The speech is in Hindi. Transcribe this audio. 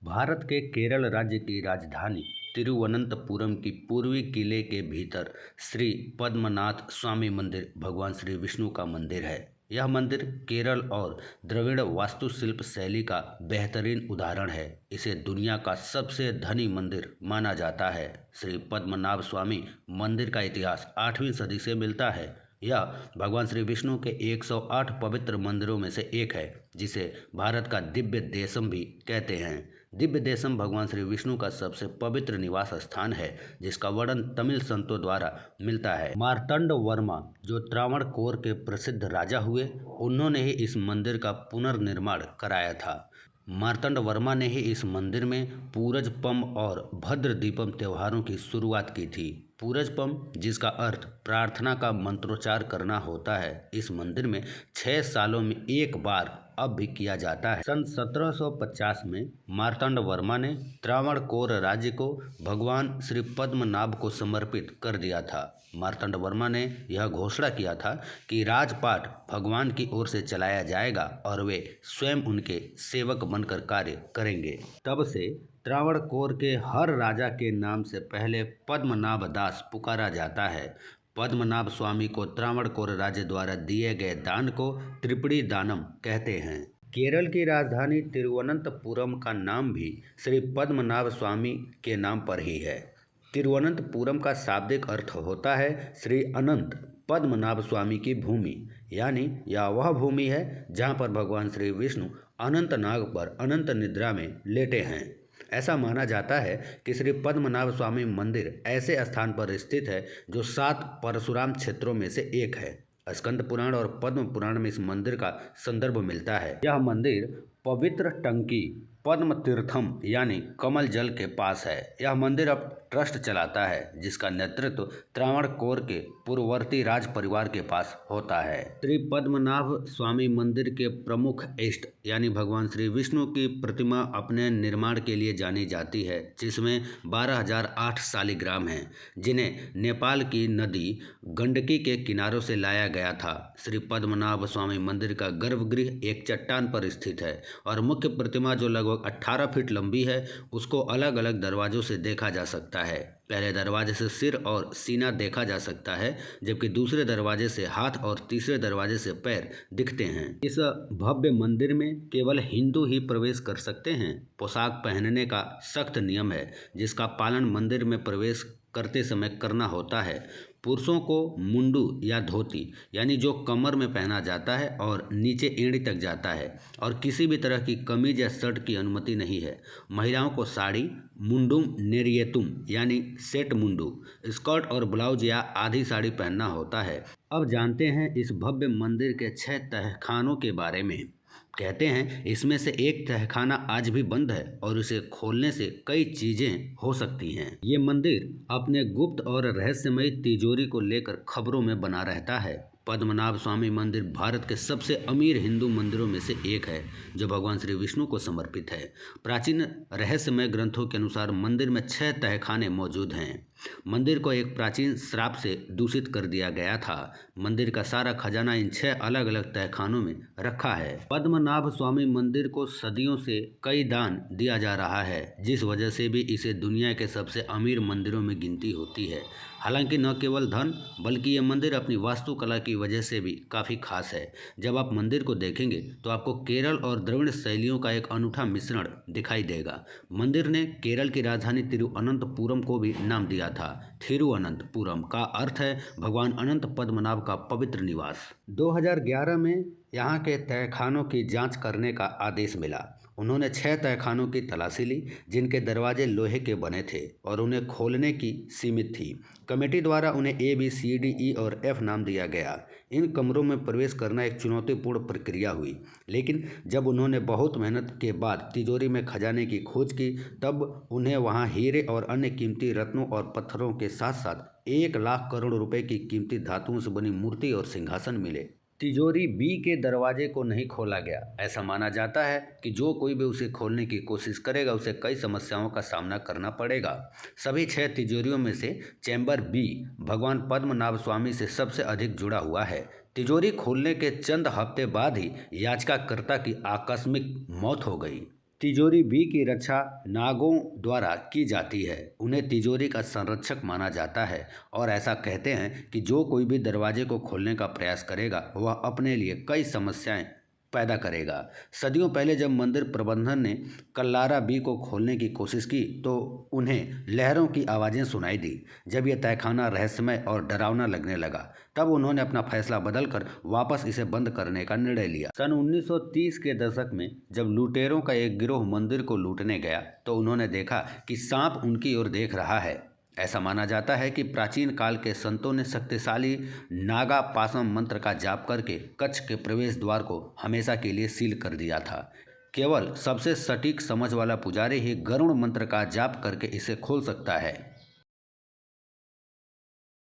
भारत के केरल राज्य की राजधानी तिरुवनंतपुरम की पूर्वी किले के भीतर श्री पद्मनाथ स्वामी मंदिर भगवान श्री विष्णु का मंदिर है। यह मंदिर केरल और द्रविड़ वास्तुशिल्प शैली का बेहतरीन उदाहरण है। इसे दुनिया का सबसे धनी मंदिर माना जाता है। श्री पद्मनाभ स्वामी मंदिर का इतिहास 8वीं सदी से मिलता है। यह भगवान श्री विष्णु के 108 पवित्र मंदिरों में से एक है, जिसे भारत का दिव्य देशम भी कहते हैं। दिव्य देशम भगवान श्री विष्णु का सबसे पवित्र निवास स्थान है, जिसका वर्णन तमिल संतों द्वारा मिलता है। मार्तंड वर्मा, जो त्रावणकोर के प्रसिद्ध राजा हुए, उन्होंने ही इस मंदिर का पुनर्निर्माण कराया था। मार्तंड वर्मा ने ही इस मंदिर में पूरजपम और भद्र दीपम त्योहारों की शुरुआत की थी। पूरजपम, जिसका अर्थ प्रार्थना का मंत्रोच्चार करना होता है, इस मंदिर में 6 सालों में एक बार अब भी किया जाता है। सन 1750 में मार्तंड वर्मा ने त्रावणकोर राज्य को भगवान श्री पद्मनाभ को समर्पित कर दिया था। मार्तंड वर्मा ने यह घोषणा किया था कि राजपाट भगवान की ओर से चलाया जाएगा और वे स्वयं उनके सेवक बनकर कार्य करेंगे। तब से त्रावणकोर के हर राजा के नाम से पहले पद्मनाभ दास पुकारा जाता है। पद्मनाभ स्वामी को त्रावणकोर राज्य द्वारा दिए गए दान को त्रिपुड़ी दानम कहते हैं। केरल की राजधानी तिरुवनंतपुरम का नाम भी श्री पद्मनाभ स्वामी के नाम पर ही है। तिरुवनंतपुरम का शाब्दिक अर्थ होता है श्री अनंत पद्मनाभ स्वामी की भूमि, यानी यह वह भूमि है जहाँ पर भगवान श्री विष्णु अनंत नाग पर अनंत निद्रा में लेटे हैं। ऐसा माना जाता है कि श्री पद्मनाभ स्वामी मंदिर ऐसे स्थान पर स्थित है जो 7 परशुराम क्षेत्रों में से एक है। स्कंद पुराण और पद्म पुराण में इस मंदिर का संदर्भ मिलता है। यह मंदिर पवित्र टंकी पद्म तीर्थम यानी कमल जल के पास है। यह मंदिर अब ट्रस्ट चलाता है, जिसका नेतृत्व त्रावणकोर के पूर्ववर्ती राज परिवार के पास होता है। श्री पद्मनाभ स्वामी मंदिर के प्रमुख इष्ट यानी भगवान श्री विष्णु की प्रतिमा अपने निर्माण के लिए जानी जाती है, जिसमें 12,008 शालिग्राम हैं, जिन्हें नेपाल की नदी गंडकी के किनारों से लाया गया था। श्री पद्मनाभ स्वामी मंदिर का गर्भगृह एक चट्टान पर स्थित है और मुख्य प्रतिमा, जो लगभग 18 फीट लंबी है, उसको अलग अलग दरवाजों से देखा जा सकता है। पहले दरवाजे से सिर और सीना देखा जा सकता है, जबकि दूसरे दरवाजे से हाथ और तीसरे दरवाजे से पैर दिखते हैं। इस भव्य मंदिर में केवल हिंदू ही प्रवेश कर सकते हैं। पोशाक पहनने का सख्त नियम है, जिसका पालन मंदिर में प्रवेश करते समय करना होता है। पुरुषों को मुंडू या धोती, यानी जो कमर में पहना जाता है और नीचे एड़ी तक जाता है, और किसी भी तरह की कमीज या शर्ट की अनुमति नहीं है। महिलाओं को साड़ी, मुंडुम नेरियतुम यानी सेट मुंडू, स्कर्ट और ब्लाउज या आधी साड़ी पहनना होता है। अब जानते हैं इस भव्य मंदिर के 6 तहखानों के बारे में। कहते हैं इसमें से एक तहखाना आज भी बंद है और उसे खोलने से कई चीजें हो सकती हैं। ये मंदिर अपने गुप्त और रहस्यमयी तिजोरी को लेकर खबरों में बना रहता है। पद्मनाभ स्वामी मंदिर भारत के सबसे अमीर हिंदू मंदिरों में से एक है, जो भगवान श्री विष्णु को समर्पित है। प्राचीन रहस्यमय ग्रंथों के अनुसार मंदिर में 6 तहखाने मौजूद हैं। मंदिर को एक प्राचीन श्राप से दूषित कर दिया गया था। मंदिर का सारा खजाना इन 6 अलग अलग तहखानों में रखा है। पद्मनाभ स्वामी मंदिर को सदियों से कई दान दिया जा रहा है, जिस वजह से भी इसे दुनिया के सबसे अमीर मंदिरों में गिनती होती है। हालांकि न केवल धन, बल्कि ये मंदिर अपनी वास्तुकला की वजह से भी काफ़ी खास है। जब आप मंदिर को देखेंगे तो आपको केरल और द्रविड़ शैलियों का एक अनूठा मिश्रण दिखाई देगा। मंदिर ने केरल की राजधानी तिरुवनंतपुरम को भी नाम दिया था। थिरुवनंतपुरम का अर्थ है भगवान अनंत पद्मनाभ का पवित्र निवास। 2011 में यहाँ के तहखानों की जांच करने का आदेश मिला। उन्होंने 6 तहखानों की तलाशी ली, जिनके दरवाजे लोहे के बने थे और उन्हें खोलने की सीमित थी। कमेटी द्वारा उन्हें A, B, C, D, E और F नाम दिया गया। इन कमरों में प्रवेश करना एक चुनौतीपूर्ण प्रक्रिया हुई, लेकिन जब उन्होंने बहुत मेहनत के बाद तिजोरी में खजाने की खोज की, तब उन्हें वहां हीरे और अन्य कीमती रत्नों और पत्थरों के साथ साथ 1 लाख करोड़ रुपए की कीमती धातुओं से बनी मूर्ति और सिंहासन मिले। तिजोरी बी के दरवाजे को नहीं खोला गया। ऐसा माना जाता है कि जो कोई भी उसे खोलने की कोशिश करेगा, उसे कई समस्याओं का सामना करना पड़ेगा। सभी 6 तिजोरियों में से चैम्बर बी भगवान पद्मनाभ स्वामी से सबसे अधिक जुड़ा हुआ है। तिजोरी खोलने के चंद हफ्ते बाद ही याचिकाकर्ता की आकस्मिक मौत हो गई। तिजोरी बी की रक्षा नागों द्वारा की जाती है। उन्हें तिजोरी का संरक्षक माना जाता है और ऐसा कहते हैं कि जो कोई भी दरवाजे को खोलने का प्रयास करेगा वह अपने लिए कई समस्याएं पैदा करेगा। सदियों पहले जब मंदिर प्रबंधन ने कल्लारा बी को खोलने की कोशिश की तो उन्हें लहरों की आवाज़ें सुनाई दी। जब यह तहखाना रहस्यमय और डरावना लगने लगा तब उन्होंने अपना फैसला बदलकर वापस इसे बंद करने का निर्णय लिया। सन 1930 के दशक में जब लुटेरों का एक गिरोह मंदिर को लूटने गया तो उन्होंने देखा कि सांप उनकी ओर देख रहा है। ऐसा माना जाता है कि प्राचीन काल के संतों ने शक्तिशाली नागा पासम मंत्र का जाप करके कच्छ के प्रवेश द्वार को हमेशा के लिए सील कर दिया था। केवल सबसे सटीक समझ वाला पुजारी ही गरुड़ मंत्र का जाप करके इसे खोल सकता है।